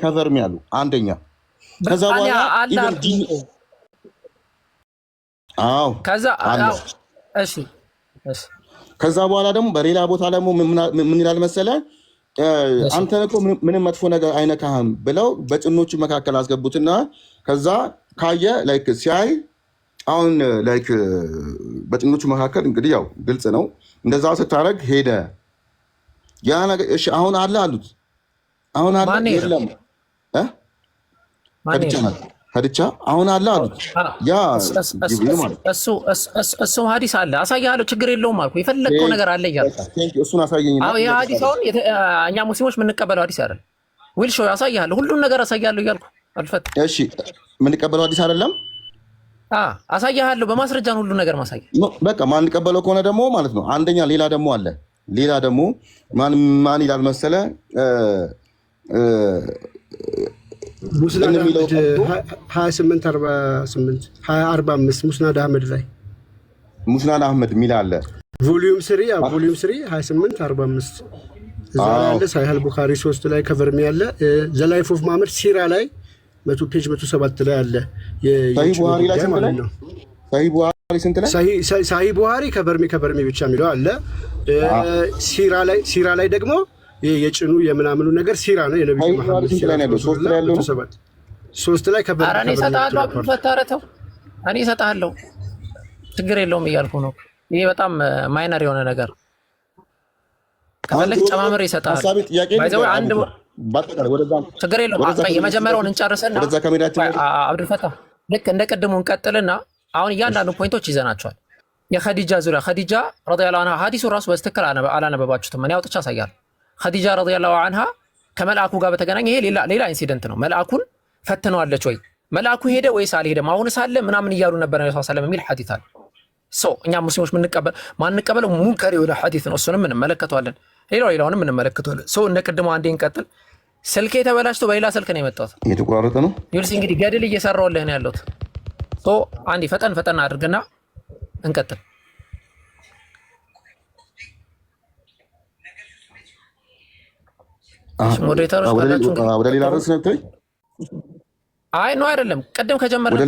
ከቨርሚ ያሉ አንደኛ ከዛ በኋላ አዎ ከዛ እሺ ከዛ በኋላ ደግሞ በሌላ ቦታ ደግሞ ምን ይላል መሰለ አንተ እኮ ምንም መጥፎ ነገር አይነካህም ብለው በጭኖቹ መካከል አስገቡትና ከዛ ካየ ላይክ ሲያይ አሁን ላይክ በጭኖቹ መካከል እንግዲህ ያው ግልጽ ነው እንደዛ ስታረግ ሄደ ያ ነገር እሺ አሁን አለ አሉት አሁን አለ የለም ከድቻ አሁን አለ አሉት ያ እሱ ሐዲስ አለ አሳያለሁ ችግር የለውም አልኩ የፈለከው ነገር አለ እያልኩ እሱን አሳየኝ አዎ ያ ሐዲስ አሁን እኛ ሙስሊሞች የምንቀበለው ሐዲስ አይደለም ዊል ሾው አሳያለሁ ሁሉን ነገር አሳያለሁ እያልኩ አልፈት እሺ የምንቀበለው ሐዲስ አይደለም አሳያለሁ በማስረጃ ነው ሁሉ ነገር ማሳያ በቃ ማንቀበለው ከሆነ ደግሞ ማለት ነው አንደኛ ሌላ ደግሞ ማን ይላል መሰለ ሙስናድ 2848 ሙስናድ አህመድ ላይ ሙስናድ አህመድ ሚል አለ ቮሊዩም 3 2845 እዛ ያለ ሳሂህ አልቡኻሪ 3 ላይ ከቨርሚ ያለ ዘ ላይፍ ኦፍ መሐመድ ሲራ ላይ 100 ፔጅ 107 ላይ አለ ሳሂህ ቡኻሪ ላይ ማለት ነው ሳሂህ ቡኻሪ ስንት ላይ ሳሂህ ቡኻሪ ከቨርሚ ብቻ የሚለው አለ ሲራ ላይ ደግሞ የጭኑ የምናምኑ ነገር ሲራ ነው የነብዩ መሐመድ ሲራ ነው 3 ላይ ከቨርሚ እኔ እሰጥሃለሁ ችግር የለውም እያልኩ ነው ይሄ በጣም ማይነር የሆነ ነገር ከፈለክ ጨማምር ይሰጣል ባይዘው አንድ ችግር የለውም የመጀመሪያውን እንጨርሰና አብዱል ፈታህ ልክ እንደ ቅድሙ እንቀጥልና አሁን እያንዳንዱ ፖይንቶች ይዘናቸዋል የኸዲጃ ዙሪያ ኸዲጃ ረዲየላሁ ዐንሃ ሐዲሱ ራሱ በስተክክል አላነበባችሁትም እኔ አውጥቻ አሳያለሁ ኸዲጃ ረዲየላሁ ዐንሃ ከመልአኩ ጋር በተገናኘ ይሄ ሌላ ኢንሲደንት ነው መልአኩን ፈትነዋለች ወይ መልአኩ ሄደ ወይስ አልሄደም አሁን ሳለ ምናምን እያሉ ነበር ነው ሰለላሁ ዐለይሂ ወሰለም የሚል ሐዲስ አለ እኛ ሙስሊሞች ማንቀበለው ሙንከር የሆነ ሐዲስ ነው እሱንም እንመለከተዋለን ሌላውንም እንመለከተዋለን እንደ ቅድሙ አንዴ እንቀጥል ስልኬ ተበላሽቶ በሌላ ስልክ ነው የመጣሁት የተቋረጠ ነው ይልስ እንግዲህ ገድል እየሰራሁልህ ነው ያለሁት አንዴ ፈጠን አድርግና እንቀጥል ሞዴሬተሮች ወደ ሌላ ርዕስ ነው ተይ አይ ነው አይደለም ቅድም ከጀመርና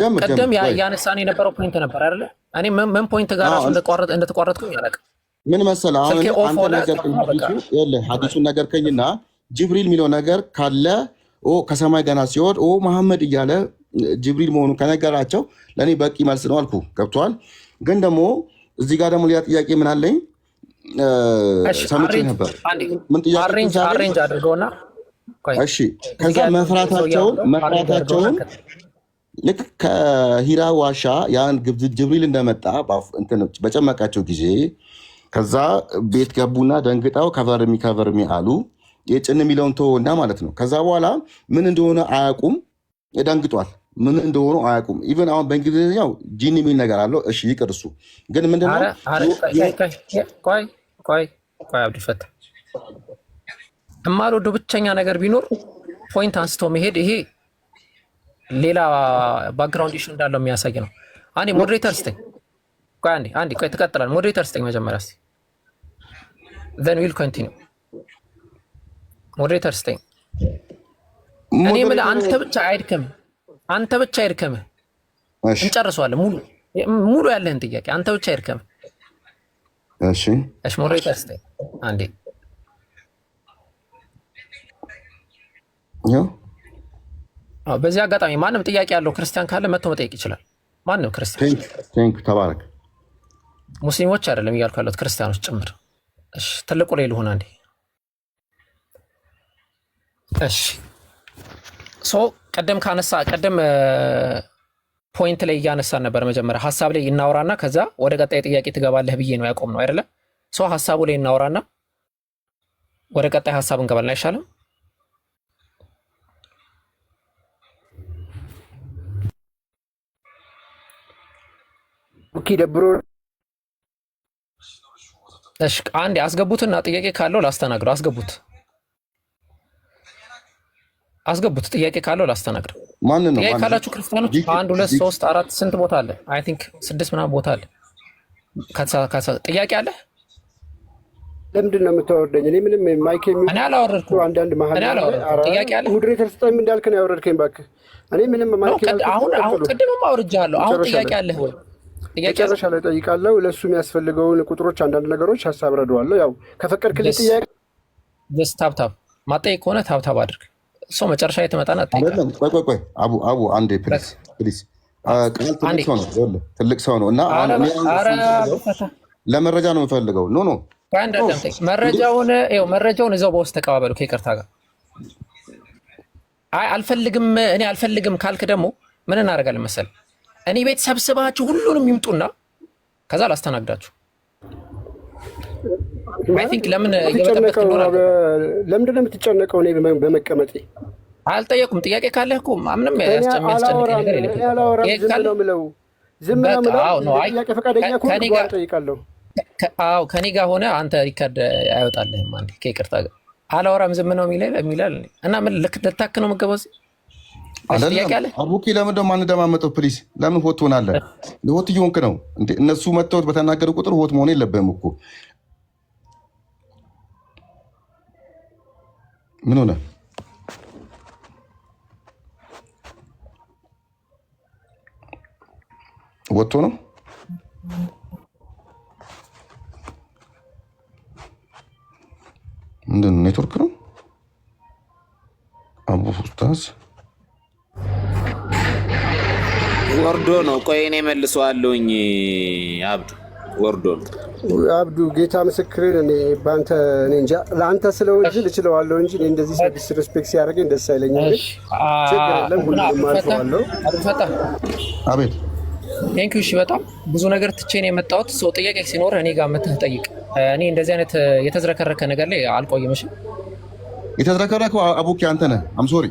ጀምር ቅድም ያነሳን የነበረው ፖይንት ነበር አይደለ እኔ ምን ፖይንት ጋር ራሱ እንደተቋረጥኩኝ ያለቀ ምን መሰለህ አሁን አንተ ነገር ሐዲሱን ነገር ከኝና ጅብሪል የሚለው ነገር ካለ ከሰማይ ገና ሲወድ መሐመድ እያለ ጅብሪል መሆኑ ከነገራቸው ለኔ በቂ መልስ ነው አልኩ ገብቷል ግን ደግሞ እዚህ ጋር ደግሞ ሌላ ጥያቄ ምን አለኝ ሰምቼ ነበር ምን ጥያቄ አሬንጅ አድርገውና እሺ ከዛ መፍራታቸውን ልክ ከሂራ ዋሻ ያን ጅብሪል እንደመጣ በጨመቃቸው ጊዜ ከዛ ቤት ገቡና ደንግጠው ከቨርሚ አሉ የጭን የሚለውን ተወና ማለት ነው ከዛ በኋላ ምን እንደሆነ አያውቁም ደንግጧል ምን እንደሆነ አያውቁም ኢቭን አሁን በእንግሊዝኛው ጂኒ የሚል ነገር አለው እሺ ይቅር እሱ ግን ምንድነው ቆይ አብዱል ፈታህ እማልወደው ብቸኛ ነገር ቢኖር ፖይንት አንስቶ መሄድ ይሄ ሌላ ባክግራውንድ ኢሹ እንዳለው የሚያሳይ ነው አንዴ ሞዴሬተር ስጠኝ አንዴ ተቀጥላል ሞዴሬተር ስጠኝ መጀመሪያ እስቲ then we'll continue ሞዴሬተር ስጠኝ እኔ የምልህ አንተ ብቻ አይድከምህ እንጨርሰዋለን ሙሉ ያለህን ጥያቄ አንተ ብቻ አይድከምህ እሺ ሞዴሬተር ስጠኝ አንዴ በዚህ አጋጣሚ ማንም ጥያቄ ያለው ክርስቲያን ካለ መጥቶ መጠየቅ ይችላል ማንም ክርስቲያን ቴንክ ተባረክ ሙስሊሞች አይደለም እያልኩ ያሉት ክርስቲያኖች ጭምር እሺ ትልቁ ላይ ልሆን አንዴ እሺ ቀደም ፖይንት ላይ እያነሳን ነበር መጀመሪያ ሐሳብ ላይ እናወራና ከዛ ወደ ቀጣይ ጥያቄ ትገባለህ ብዬ ነው ያቆም ነው አይደለ ሐሳቡ ላይ እናወራና ወደ ቀጣይ ሐሳብ እንገባለን አይሻልም ኦኬ ደብሮ እሺ አንዴ አስገቡትና ጥያቄ ካለው ላስተናግረው አስገቡት ጥያቄ ካለው ላስተናግረው ማን ነው ጥያቄ ካላችሁ ክርስቲያኖች 1 2 3 4 ስንት ቦታ አለ አይ ቲንክ 6 ምናምን ቦታ አለ ጥያቄ አለ ለምንድን ነው የምታወርደኝ? እኔ ምንም ማይክ እኔ አላወረድኩም። አንዳንድ መሀል ጥያቄ አለ ሙድሬተር ስጠኝ እንዳልክ ነው ያወረድከኝ። እባክህ እኔ ምንም ማይክ አሁን ቅድምም አውርጃለሁ። አሁን ጥያቄ አለህ ወይ? መጨረሻ ላይ ጠይቃለሁ። ለእሱ የሚያስፈልገውን ቁጥሮች፣ አንዳንድ ነገሮች ሀሳብ ረዳዋለሁ። ያው ከፈቀድክልኝ ጥያቄ ታብታብ ማጠይቅ ከሆነ ታብታብ አድርግ። እሱ መጨረሻ ላይ ትመጣና ቆይ አቡ አንዴ ፕሊዝ ትልቅ ሰው ነው እና ለመረጃ ነው የምፈልገው። ኖ መረጃውን እዛው በውስጥ ተቀባበሉ ከይቅርታ ጋር። አይ አልፈልግም ካልክ ደግሞ ምን እናደርጋለን መሰለህ? እኔ ቤት ሰብስባችሁ ሁሉንም ይምጡና ከዛ ላስተናግዳችሁ። አይ ቲንክ ለምንድን ነው የምትጨነቀው? እኔ በመቀመጤ አልጠየቁም። ጥያቄ ካለህ እኮ ምንም ያስጨንቅ ነገር የለም። ከኔ ጋር ሆነ አንተ ሪከርድ አይወጣልህም። አንዴ ከይቅርታ ጋር አላወራም ዝም ነው የሚላል እና ምን ልታክ ነው የምትገባው? አቡኪ ለምን ደግሞ አንደማመጠው? ፕሊዝ ለምን ሆት ሆናለህ? ሆት እየሆንክ ነው። እነሱ መተውት በተናገሩ ቁጥር ሆት መሆን የለብህም እኮ። ምን ሆነ? ወጥቶ ነው ምንድን ነው? ኔትወርክ ነው አቡ ኡስታዝ ወርዶ ነው። ቆይ እኔ መልሰዋለሁኝ። አብዱ ወርዶ ነው። አብዱ ጌታ ምስክርን እኔ በአንተ እኔ እንጃ ለአንተ ስለወጅ ልችለዋለሁ እንጂ እኔ እንደዚህ ሰው ዲስሪስፔክት ሲያደርገኝ ደስ አይለኝም። ችግር የለም ሁሉንም አልፈዋለሁ። አቤት ቴንኪው። እሺ በጣም ብዙ ነገር ትቼ ነው የመጣሁት። ሰው ጥያቄ ሲኖር እኔ ጋር መተህ ጠይቅ። እኔ እንደዚህ አይነት የተዝረከረከ ነገር ላይ አልቆይም። እሺ የተዝረከረከው አቡኪ አንተ ነህ። አም ሶሪ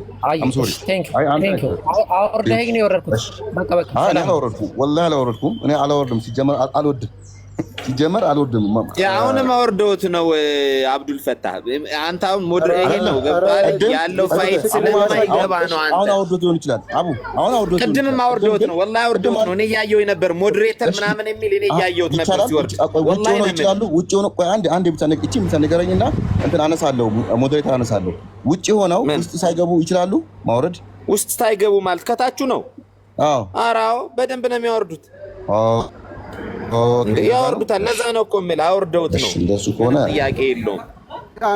ቴንኪው። አውርደኸኝ ነው የወረድኩት። በቃ ወላሂ አላወረድኩም። እኔ አላወርድም። ሲጀመር አልወድም። አሁንም አወርደውት ነው አብዱል ፈታህ። አንተ አሁን ሞዴሬተር ነው ያለው ፋይት ስለማይገባ ነው። አንተ አሁን አውርዶት ሊሆን ይችላል። ቅድምም አውርደውት ነው። ወላሂ አውርደውት ነው። እኔ እያየሁኝ ነበር ሞዴሬተር ምናምን የሚል እኔ እያየሁት ነበር ሲወርድ። ወላሂ ነው ይችላሉ። ውጪ ሆነው ቆይ አንዴ ብቻ ንገረኝና እንትን አነሳለሁ። ሞዴሬተር አነሳለሁ። ውጪ ሆነው ውስጥ ሳይገቡ ይችላሉ ማውረድ። ውስጥ ሳይገቡ ማለት ከታችሁ ነው? አዎ በደንብ ነው የሚያወርዱት። ያወርዱታል። ለዛ ነው እኮ የምልህ አውርደውት ነው። እንደሱ ከሆነ ጥያቄ የለውም።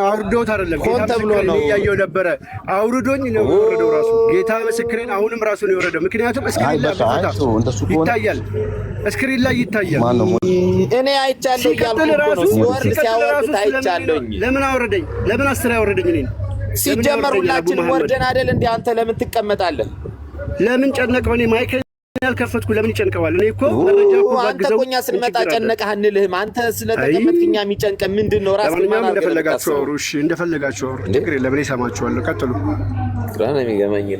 አውርደውት አይደለም ጌታ ምስክሬን እያየሁ ነበረ። አውርዶኝ ነው የወረደው ራሱ ጌታ ምስክሬን። አሁንም ራሱ ነው የወረደው። ምክንያቱም እስክሪን ላይ ይታያል፣ እስክሪን ላይ ይታያል። እኔ አይቻለሁ እያልኩ ነው። ሲወርድ ሲያወርዱት አይቻለሁኝ። ለምን አወረደኝ? ለምን አስር ያወረደኝ? እኔን ሲጀመር ሁላችንም ወርደን አይደል እንዴ? አንተ ለምን ትቀመጣለህ? ለምን ጨነቀው? እኔ ማይክ ያልከፈትኩ ለምን ይጨንቀዋል? እኔ እኮ መረጃ እኮ አንተ እኮ እኛ ስንመጣ ጨነቀህ አንልህም። አንተ ስለተቀመጥክ እኛ የሚጨንቀን ምንድን ነው? ራስህ ማን እንደፈለጋችሁ አውሩ። እሺ እንደፈለጋችሁ አውሩ። ችግር የለም። እኔ እሰማችኋለሁ። ቀጥሉ። ግራ ነው የሚገባኝ።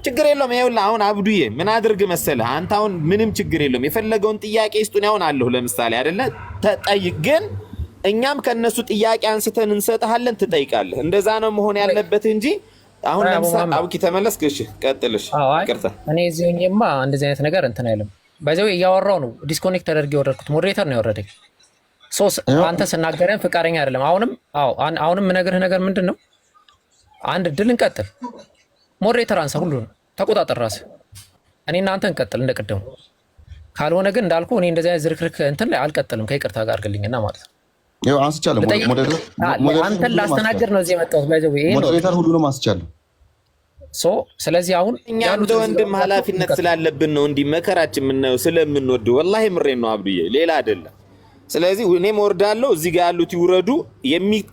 ችግር የለውም። ይኸውልህ አሁን አብዱዬ ምን አድርግ መሰለህ? አንተ አሁን ምንም ችግር የለውም። የፈለገውን ጥያቄ ይስጡን። ያውን አለሁ ለምሳሌ አይደለ? ተጠይቅ። ግን እኛም ከነሱ ጥያቄ አንስተን እንሰጥሃለን፣ ትጠይቃለህ። እንደዛ ነው መሆን ያለበት እንጂ አሁን ለምሳሌ አቡኪ ተመለስክ። እሺ ቀጥልሽ። ይቅርታ እኔ እዚህ ሆኜማ እንደዚህ አይነት ነገር እንትን አይልም። በዚያው እያወራሁ ነው። ዲስኮኔክት ተደርጌ የወረድኩት ሞዴሬተር ነው ያወረደኝ። አንተ ስናገረን ፍቃደኛ አይደለም። አሁንም የምነግርህ ነገር ምንድን ነው? አንድ ድል እንቀጥል። ሞዴሬተር አንሳ፣ ሁሉንም ተቆጣጠር ራስህ። እኔ እናንተ እንቀጥል እንደቀደሙ። ካልሆነ ግን እንዳልኩ እኔ እንደዚህ አይነት ዝርክርክ እንትን ላይ አልቀጥልም። ከይቅርታ ጋር አድርግልኝና ማለት ነው። አንስቻለሁ። አንተን ላስተናግድ ነው እዚህ የመጣሁት። ሞዴሬተር ሁሉንም አንስቻለሁ። ስለዚህ አሁን እኛ እንደ ወንድም ኃላፊነት ስላለብን ነው እንዲህ መከራችን የምናየው ስለምንወድ። ወላሂ ምሬን ነው አብዱዬ፣ ሌላ አይደለም። ስለዚህ እኔም ወርዳለሁ፣ እዚህ ጋር ያሉት ይውረዱ።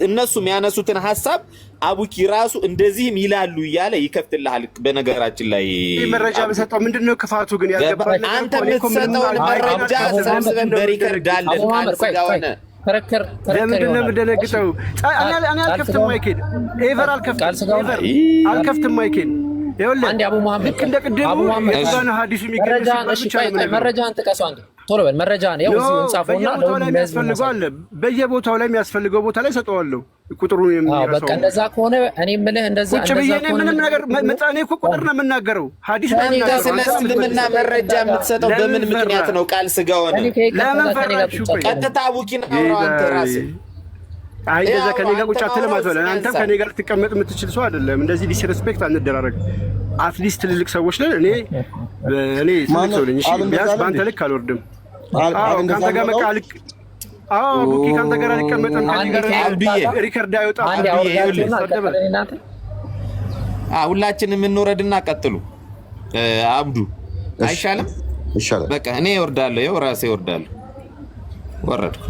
እነሱ የሚያነሱትን ሀሳብ አቡኪ ራሱ እንደዚህም ይላሉ እያለ ይከፍትልሃል። በነገራችን ላይ መረጃ በሰጠው ምንድነው ክፋቱ? ግን ያልገባኝ አንተ የምትሰጠውን መረጃ ሰብስበን በሪከርድ አለን። ካልስጋሆነ ለምንድን ነው የምደነግጠው? እኔ አልከፍትም ማይኬን፣ ኤቨር አልከፍትም ማይኬን። ይኸውልህ ልክ እንደ ቅድሙ የባነ ሀዲሱ መረጃን ጥቀሱ። አንዴ ቶሎ በል መረጃን ያው እዚህ እንጻፈውና በየቦታው ላይ የሚያስፈልገው ቦታ ላይ ሰጠዋለሁ። ቁጥሩን የሚያሳው በቃ እንደዛ ከሆነ እኔ የምልህ እንደዛ ከሆነ ምንም ነገር መጣኔ እኮ ቁጥር ነው የምናገረው። ሀዲስ ነው የሚናገረው። ስለ እስልምና መረጃ የምትሰጠው በምን ምክንያት ነው? ቃል ስጋ ሆነ። ለምን ፈራችሁ? ቀጥታ አቡኪን አውራው አንተ ራስህ አይ እንደዛ ከኔ ጋር ቁጭ አትልም አትበል። አንተም ከኔ ጋር ትቀመጥ የምትችል ሰው አይደለም። እንደዚህ ዲስሬስፔክት አንደራረግ። አትሊስት ትልልቅ ሰዎች ነን። እኔ ትልቅ ሰው ነኝ። እሺ ቢያንስ በአንተ ልክ አልወርድም። ከአንተ ጋር መቃልቅ ቡኪ ከአንተ ጋር አልቀመጥም። ከኔ ጋር ሪከርድ አይወጣም። ሁላችንም እንውረድና ቀጥሉ። አብዱ አይሻልም? ይሻላል። በቃ እኔ እወርዳለሁ። ይኸው ራሴ እወርዳለሁ። ወረድኩ።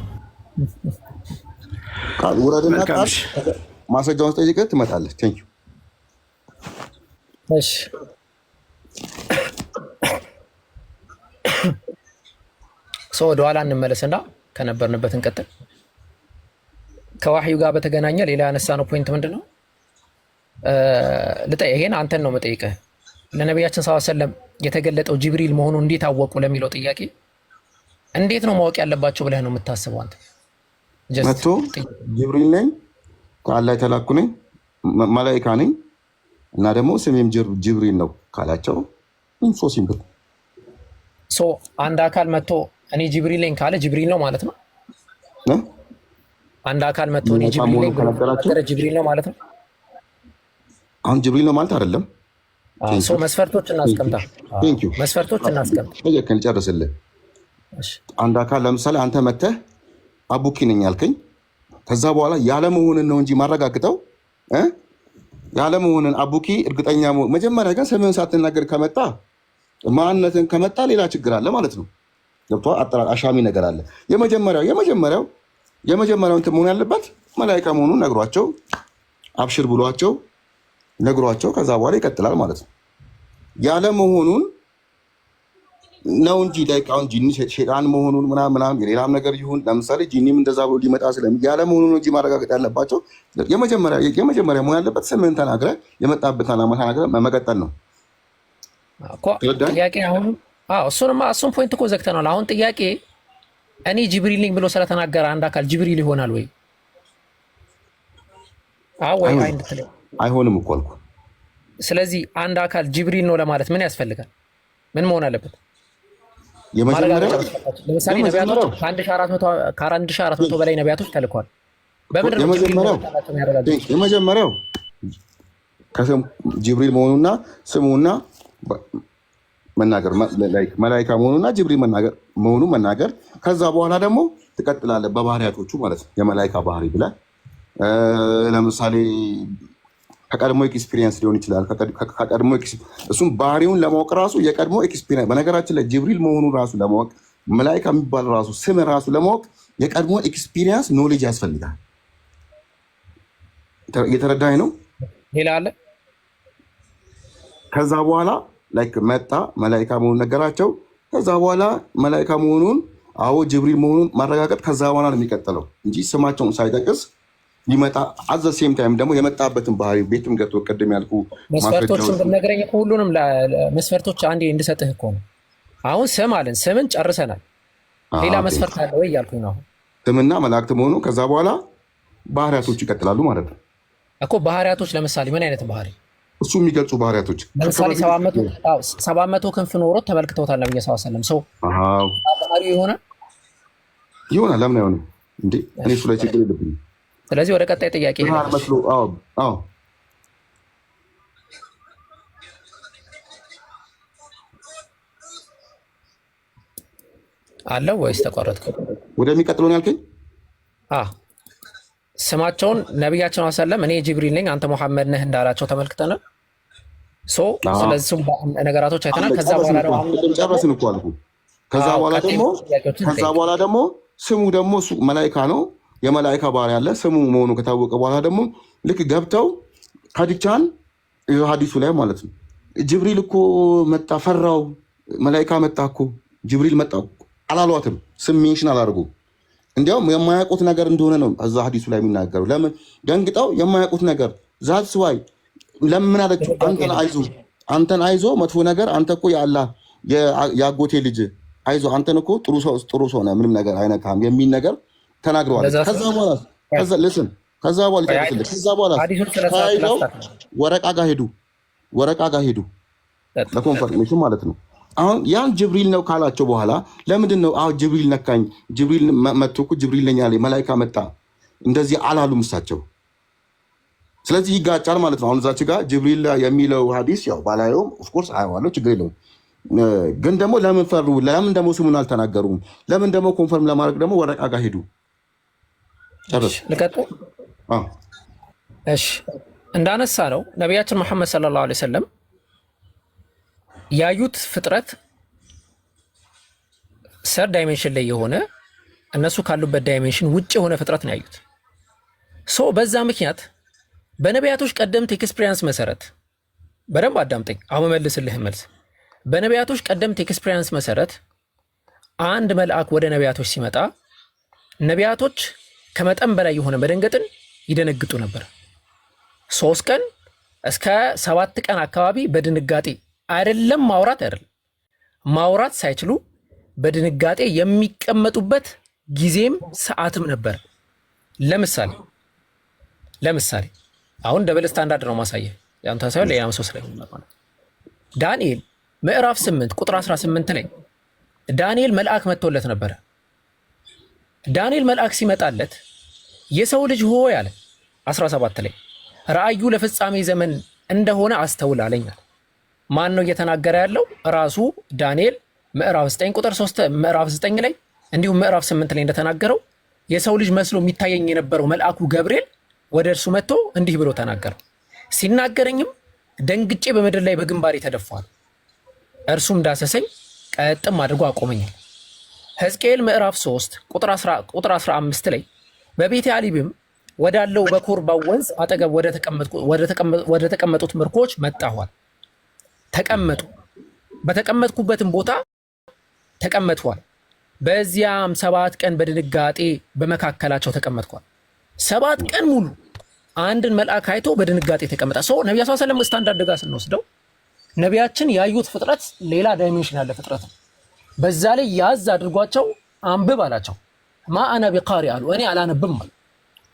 ውረድና ቃል ማስረጃውን ጠይቀህ ትመጣለህ። ቴንክ ዩ። እሺ ወደ ኋላ እንመለስና ከነበርንበት እንቀጥል። ከዋህዩ ጋር በተገናኘ ሌላ ያነሳነው ፖይንት ምንድን ነው? ይሄን አንተን ነው መጠይቅህ። ለነቢያችን ሰለላሁ ዐለይሂ ወሰለም የተገለጠው ጅብሪል መሆኑን እንዴት አወቁ ለሚለው ጥያቄ እንዴት ነው ማወቅ ያለባቸው ብለህ ነው የምታስበው አንተ? መጥቶ ጅብሪል ነኝ ከአላህ የተላኩ ነኝ መላኢካ ነኝ እና ደግሞ ስሜም ጅብሪል ነው ካላቸው ሶ ሲምፕል። አንድ አካል መጥቶ እኔ ጅብሪል ነኝ ካለ ጅብሪል ነው ማለት ነው። አንድ አካል መጥቶ እኔ ጅብሪል ነኝ ካለ ጅብሪል ነው ማለት ነው። አሁን ጅብሪል ነው ማለት አይደለም። መስፈርቶች እናስቀምጣ። መስፈርቶች እናስቀምጣ። እየከን ጨርስልህ። አንድ አካል ለምሳሌ አንተ መተህ አቡኪ ነኝ ያልከኝ ከዛ በኋላ ያለመሆንን ነው እንጂ ማረጋግጠው ያለመሆንን አቡኪ እርግጠኛ መጀመሪያ ግን ስምህን ሳትናገር ከመጣ ማንነትን ከመጣ ሌላ ችግር አለ ማለት ነው። ገብቶሃል? አጠራር አሻሚ ነገር አለ። የመጀመሪያው እንትን መሆን ያለበት መላኢካ መሆኑን ነግሯቸው አብሽር ብሏቸው ነግሯቸው ከዛ በኋላ ይቀጥላል ማለት ነው። ያለመሆኑን ነው እንጂ ላይቃውን ጂኒ ሸይጣን መሆኑን ምናምን የሌላም ነገር ይሁን ለምሳሌ ጂኒም እንደዛ ብሎ ሊመጣ ያለ መሆኑን እንጂ ማረጋገጥ ያለባቸው የመጀመሪያ መሆን ያለበት ስምህን ተናግረህ የመጣበትን ዓላማ ተናግረህ መቀጠል ነው። ጥያቄ አሁን እሱን ፖይንት እኮ ዘግተናል። አሁን ጥያቄ እኔ ጅብሪል ነኝ ብሎ ስለተናገረ አንድ አካል ጅብሪል ይሆናል ወይ? አይሆንም እኮ አልኩ። ስለዚህ አንድ አካል ጅብሪል ነው ለማለት ምን ያስፈልጋል? ምን መሆን አለበት? ለምሳሌ ነቢያቶች ከ1400 በላይ ነቢያቶች ተልከዋል። የመጀመሪያው ጅብሪል መሆኑና ስሙና መናገር መላኢካ መሆኑና ጅብሪል መሆኑን መናገር። ከዛ በኋላ ደግሞ ትቀጥላለህ በባህሪያቶቹ ማለት ነው። የመላኢካ ባህሪ ብለህ ለምሳሌ ከቀድሞ ኤክስፒሪየንስ ሊሆን ይችላል። ከቀድሞ እሱም ባህሪውን ለማወቅ ራሱ የቀድሞ ኤክስፒሪየንስ በነገራችን ላይ ጅብሪል መሆኑን ራሱ ለማወቅ መላኢካ የሚባል ራሱ ስም ራሱ ለማወቅ የቀድሞ ኤክስፒሪየንስ ኖሌጅ ያስፈልጋል። እየተረዳኸኝ ነው? ሌላ አለ። ከዛ በኋላ መጣ መላኢካ መሆኑን ነገራቸው። ከዛ በኋላ መላኢካ መሆኑን ጅብሪል መሆኑን ማረጋገጥ ከዛ በኋላ ነው የሚቀጥለው እንጂ ስማቸውን ሳይጠቅስ ሊመጣ አዘ ሴም ታይም ደግሞ የመጣበትን ባህሪ ቤትም ገብቶ ቅድም ያልኩ መስፈርቶችን ብትነግረኝ እኮ ሁሉንም መስፈርቶች አንዴ እንድሰጥህ እኮ ነው። አሁን ስም አለን፣ ስምን ጨርሰናል። ሌላ መስፈርት አለ ወይ እያልኩኝ ነው። ስምና መላእክት መሆኑ ከዛ በኋላ ባህሪያቶች ይቀጥላሉ ማለት ነው እኮ። ባህሪያቶች ለምሳሌ ምን አይነት ባህሪ? እሱ የሚገልጹ ባህሪያቶች ለምሳሌ 700 ክንፍ ኖሮት ተመልክተውታል ነብዩ ሰለላሁ ዐለይሂ ወሰለም። ሰው ባህሪው ይሆናል። ለምን አይሆንም እንዴ? እኔ እሱ ላይ ችግር የለብኝም። ስለዚህ ወደ ቀጣይ ጥያቄ አለው ወይስ ተቋረጥኩ? ወደሚቀጥለው ነው ያልከኝ? ስማቸውን ነቢያችን ሰለም እኔ ጅብሪል ነኝ አንተ ሙሐመድ ነህ እንዳላቸው ተመልክተናል። ስለዚህ ነገራቶች አይተናል። ከዛ በኋላ ጨረስን እኮ አልኩ። ከዛ በኋላ ደግሞ ስሙ ደግሞ መላኢካ ነው። የመላኢካ ባህሪ ያለ ስሙ መሆኑ ከታወቀ በኋላ ደግሞ ልክ ገብተው ሀዲቻን ሀዲሱ ላይ ማለት ነው ጅብሪል እኮ መጣ ፈራው፣ መላኢካ መጣ እኮ ጅብሪል መጣ አላሏትም። ስም ሜንሽን አላደርጉ። እንዲያውም የማያውቁት ነገር እንደሆነ ነው እዛ ሀዲሱ ላይ የሚናገሩ። ለምን ደንግጠው የማያውቁት ነገር ዛት ስዋይ ለምን አለችው? አንተን አይዞ መጥፎ ነገር አንተ እኮ የአላህ የአጎቴ ልጅ አይዞ አንተን እኮ ጥሩ ሰው ነህ ምንም ነገር አይነካም የሚል ነገር ተናግረዋል። ከዛ በኋላ ተያይዘው ወረቃ ጋር ሄዱ ለኮንፈርሜሽን ማለት ነው። አሁን ያን ጅብሪል ነው ካላቸው በኋላ ለምንድን ነው ጅብሪል ነካኝ፣ ጅብሪል መጥቶ እኮ ጅብሪል ነኝ አለኝ፣ መላኢካ መጣ እንደዚህ አላሉም እሳቸው። ስለዚህ ይጋጫል ማለት ነው። አሁን እዛች ጋር ጅብሪል የሚለው ሀዲስ ያው ባላየውም ኦፍኮርስ አየዋለሁ፣ ችግር የለውም። ግን ደግሞ ለምን ፈሩ? ለምን ደግሞ ስሙን አልተናገሩም? ለምን ደግሞ ኮንፈርም ለማድረግ ደግሞ ወረቃ ጋር ሄዱ? ልቀጥል? እሺ እንዳነሳ ነው ነቢያችን መሐመድ ሰለላሁ ዐለይሂ ወሰለም ያዩት ፍጥረት ሰር ዳይሜንሽን ላይ የሆነ እነሱ ካሉበት ዳይሜንሽን ውጭ የሆነ ፍጥረት ነው ያዩት። ሶ በዛ ምክንያት በነቢያቶች ቀደምት ኤክስፒሪየንስ መሰረት በደንብ አዳምጠኝ፣ አሁን መልስልህ መልስ። በነቢያቶች ቀደምት ኤክስፒሪየንስ መሰረት አንድ መልአክ ወደ ነቢያቶች ሲመጣ ነቢያቶች ከመጠን በላይ የሆነ መደንገጥን ይደነግጡ ነበር። 3 ቀን እስከ 7 ቀን አካባቢ በድንጋጤ አይደለም ማውራት ሳይችሉ በድንጋጤ የሚቀመጡበት ጊዜም ሰዓትም ነበር። ለምሳሌ አሁን ደብል ስታንዳርድ ነው ማሳየ ያንተ ሳይሆን ሌላም ሰው ስለሚመጣ ዳንኤል ምዕራፍ 8 ቁጥር 18 ላይ ዳንኤል መልአክ መጥቶለት ነበር። ዳንኤል መልአክ ሲመጣለት የሰው ልጅ ሆይ አለ 17 ላይ ራእዩ ለፍጻሜ ዘመን እንደሆነ አስተውል አለኛል። ማን ነው እየተናገረ ያለው? ራሱ ዳንኤል ምዕራፍ 9 ቁጥር 3 ምዕራፍ 9 ላይ እንዲሁም ምዕራፍ 8 ላይ እንደተናገረው የሰው ልጅ መስሎ የሚታየኝ የነበረው መልአኩ ገብርኤል ወደ እርሱ መጥቶ እንዲህ ብሎ ተናገረው። ሲናገረኝም ደንግጬ በምድር ላይ በግንባሬ ተደፋል። እርሱም ዳሰሰኝ፣ ቀጥም አድርጎ አቆመኛል። ሕዝቅኤል ምዕራፍ 3 ቁጥር 15 ላይ በቤተ አሊብም ወዳለው በኮርባው ወንዝ አጠገብ ወደ ተቀመጡት ምርኮች መጣኋል። ተቀመጡ፣ በተቀመጥኩበትም ቦታ ተቀመጥኋል። በዚያም 7 ቀን በድንጋጤ በመካከላቸው ተቀመጥኳል። 7 ቀን ሙሉ አንድን መልአክ አይቶ በድንጋጤ ተቀመጠ። ሰው ነቢያችን ሰለላሁ ዐለይሂ ወሰለም ስታንዳርድ ጋር ስንወስደው ነቢያችን ያዩት ፍጥረት ሌላ ዳይሜንሽን ያለ ፍጥረት ነው። በዛ ላይ ያዝ አድርጓቸው አንብብ አላቸው። ማአና ቢቃሪ አሉ፣ እኔ አላነብም አሉ።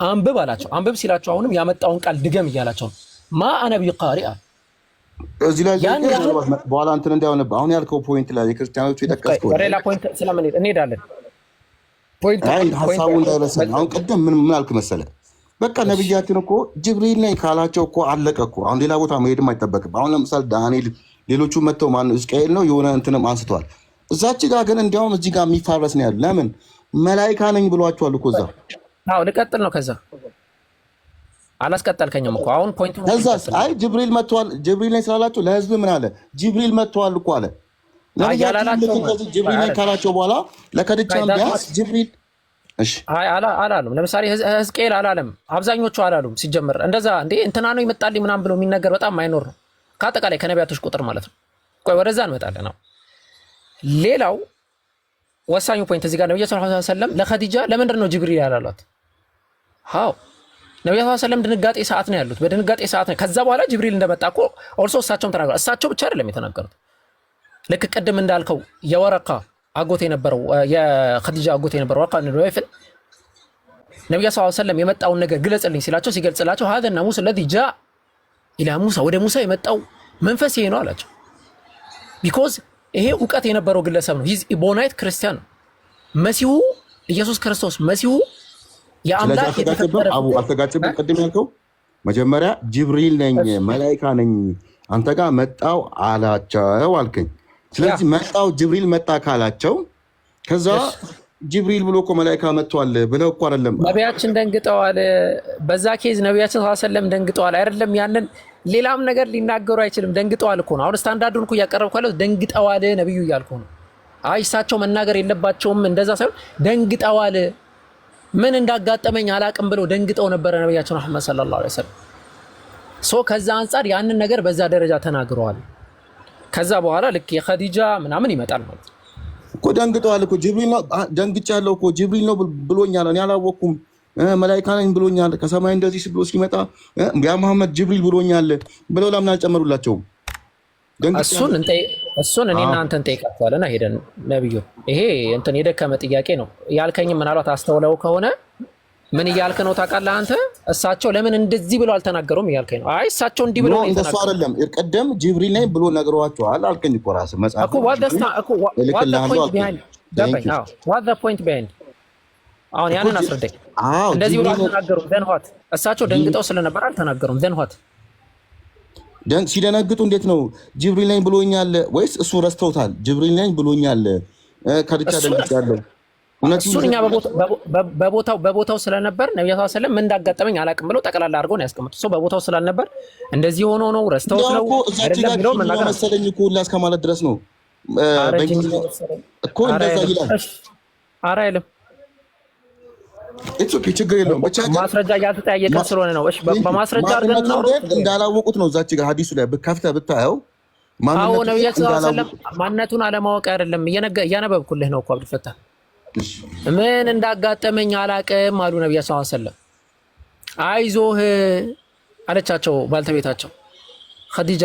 አንብብ አላቸው። አንብብ ሲላቸው አሁንም ያመጣውን ቃል ድገም እያላቸው ነው። ማአና ቢቃሪ አሉ። እዚህ ላይ በኋላ እንትን እንዳይሆን አሁን ያልከው ፖይንት ላይ የክርስቲያኖቹ የጠቀስከው ሌላ ፖይንት ስለምን እንሄዳለን? ሀሳቡ እንዳይረሳን። አሁን ቅድም ምን አልክ መሰለህ? በቃ ነብያችን እኮ ጅብሪል ነኝ ካላቸው እኮ አለቀ እኮ። አሁን ሌላ ቦታ መሄድም አይጠበቅም። አሁን ለምሳሌ ዳንኤል፣ ሌሎቹ መጥተው ማነው ሕዝቅኤል ነው የሆነ እንትንም አንስተዋል። እዛች ጋር ግን እንዲያውም እዚህ ጋር የሚፋረስ ነው ያለ። ለምን መላይካ ነኝ ብሏቸዋል እኮ እዛ። አዎ ልቀጥል ነው። ከዛ አላስቀጠልከኝም እኮ አሁን ፖይንቱ። ከዛ አይ ጅብሪል መጥቷል፣ ጅብሪል ነኝ ስላላቸው ለህዝብ ምን አለ? ጅብሪል መጥቷል እኮ አለ። ጅብሪል ነኝ ካላቸው በኋላ ለከድቻም ቢያንስ ጅብሪል አላሉም። ለምሳሌ ሕዝቅኤል አላለም፣ አብዛኞቹ አላሉም። ሲጀምር እንደዛ እንዴ እንትና ነው ይመጣልኝ ምናምን ብሎ የሚነገር በጣም አይኖር ነው ከአጠቃላይ ከነቢያቶች ቁጥር ማለት ነው። ቆይ ወደዛ እንመጣለን። ነው ሌላው ወሳኙ ፖይንት እዚህ ጋር ነብዩ ሰለላሁ ዐለይሂ ወሰለም ለኸዲጃ ለምንድን ነው ጅብሪል ያላሏት? ነብዩ ሰለላሁ ዐለይሂ ወሰለም ድንጋጤ ሰዓት ነው ያሉት፣ በድንጋጤ ሰዓት ነው። ከዛ በኋላ ጅብሪል እንደመጣ እኮ ኦልሶ እሳቸውም ተናግረዋል። እሳቸው ብቻ አይደለም የተናገሩት። ልክ ቅድም እንዳልከው የወረቃ አጎት የነበረው የኸዲጃ አጎት የነበረው ወረቃ ነው ይፈል ነብዩ ሰለላሁ ዐለይሂ ወሰለም የመጣውን ነገር ግለጽልኝ ሲላቸው ሲገልጽላቸው هذا الناموس الذي جاء الى موسى ወደ ሙሳ የመጣው መንፈስ ይሄ ነው አላቸው። ቢኮዝ ይሄ ዕውቀት የነበረው ግለሰብ ነው። ሂዝ ኢቦናይት ክርስቲያን ነው። መሲሁ ኢየሱስ ክርስቶስ መሲሁ የአምላክ የተፈጠረ አቡ አልተጋጨብን። ቅድም ያልከው መጀመሪያ ጅብሪል ነኝ መላኢካ ነኝ አንተ ጋር መጣው አላቸው አልከኝ። ስለዚህ መጣው ጅብሪል መጣ ካላቸው ከዛ ጅብሪል ብሎ እኮ መላኢካ መጥቷል ብለው እኮ አይደለም ነቢያችን ደንግጠዋል። በዛ ኬዝ ነቢያችን ሰለላሁ ዐለይሂ ወሰለም ደንግጠዋል አይደለም። ያንን ሌላም ነገር ሊናገሩ አይችልም። ደንግጠዋል እኮ ነው። አሁን ስታንዳርዱን እኮ እያቀረብኩ ያለው ደንግጠዋል ነብዩ እያልኩ ነው። አይ እሳቸው መናገር የለባቸውም እንደዛ ሳይሆን ደንግጠዋል። ምን እንዳጋጠመኝ አላቅም ብለው ደንግጠው ነበረ ነቢያችን መሐመድ ሰለላሁ ዐለይሂ ወሰለም። ከዛ አንጻር ያንን ነገር በዛ ደረጃ ተናግረዋል። ከዛ በኋላ ልክ የኸዲጃ ምናምን ይመጣል ማለት ነው እኮ ደንግጠዋል እኮ ጅብሪል ነው ደንግጫለሁ እኮ ጅብሪል ነው ብሎኛል፣ እኔ አላወኩም፣ መላኢካ ነኝ ብሎኛል፣ ከሰማይ እንደዚህ ብሎ ሲመጣ ያ መሐመድ ጅብሪል ብሎኛል ብለው ለምን አልጨመሩላቸውም? እሱን እኔ እናንተ እንጠይቃቸዋለን ሄደን ነብዩ ይሄ እንትን የደከመ ጥያቄ ነው ያልከኝ። ምናልባት አስተውለው ከሆነ ምን እያልክ ነው ታውቃለህ አንተ? እሳቸው ለምን እንደዚህ ብለው አልተናገሩም እያልከኝ ነው። አይ እሳቸው እንዲህ ብለው እንደሱ አይደለም ቀደም ጅብሪል ነኝ ብሎ ነግረዋቸዋል አልከኝ እኮ ራስህ መጽሐፍ እኮ what the point behind አሁን ያንን አስረዳኝ። እንደዚህ ብሎ አልተናገሩም። ዘንኋት እሳቸው ደንግጠው ስለነበር አልተናገሩም። ዘንኋት ሲደነግጡ እንዴት ነው ጅብሪል ነኝ ብሎኛል ወይስ እሱ ረስተውታል? ጅብሪል ነኝ ብሎኛል ከድቻ ደንግጫለሁ። እሱን እኛ በቦታው ስለነበር ነብዩ ሰለላሁ ዐለይሂ ወሰለም ምን እንዳጋጠመኝ አላውቅም ብለው ጠቅላላ አድርገው ነው ያስቀመጡት። ሰው በቦታው ስላልነበር እንደዚህ ሆኖ ነው ረስተውት ነው አይደለም ብለው መናገር መሰለኝ እኮ ሁላ እስከ ማለት ድረስ ነው እኮ እንደዛ ይላል። ኧረ አይልም። ኦኬ ችግር የለውም። ብቻ ማስረጃ እያተጠያየቀ ስለሆነ ነው። እሺ በማስረጃ አድርገን ነው እንዳላወቁት ነው። እዛች ጋር ሐዲሱ ላይ ከፍተህ ብታየው አዎ ነብዩ ሰለላሁ ዐለይሂ ወሰለም ማንነቱን አለማወቅ አይደለም እያነበብኩልህ ነው እኮ አብዱልፈታህ ምን እንዳጋጠመኝ አላቅም አሉ ነብዩ ሰለላሁ ዐለይሂ ወሰለም። አይዞህ አለቻቸው ባልተቤታቸው ኸዲጃ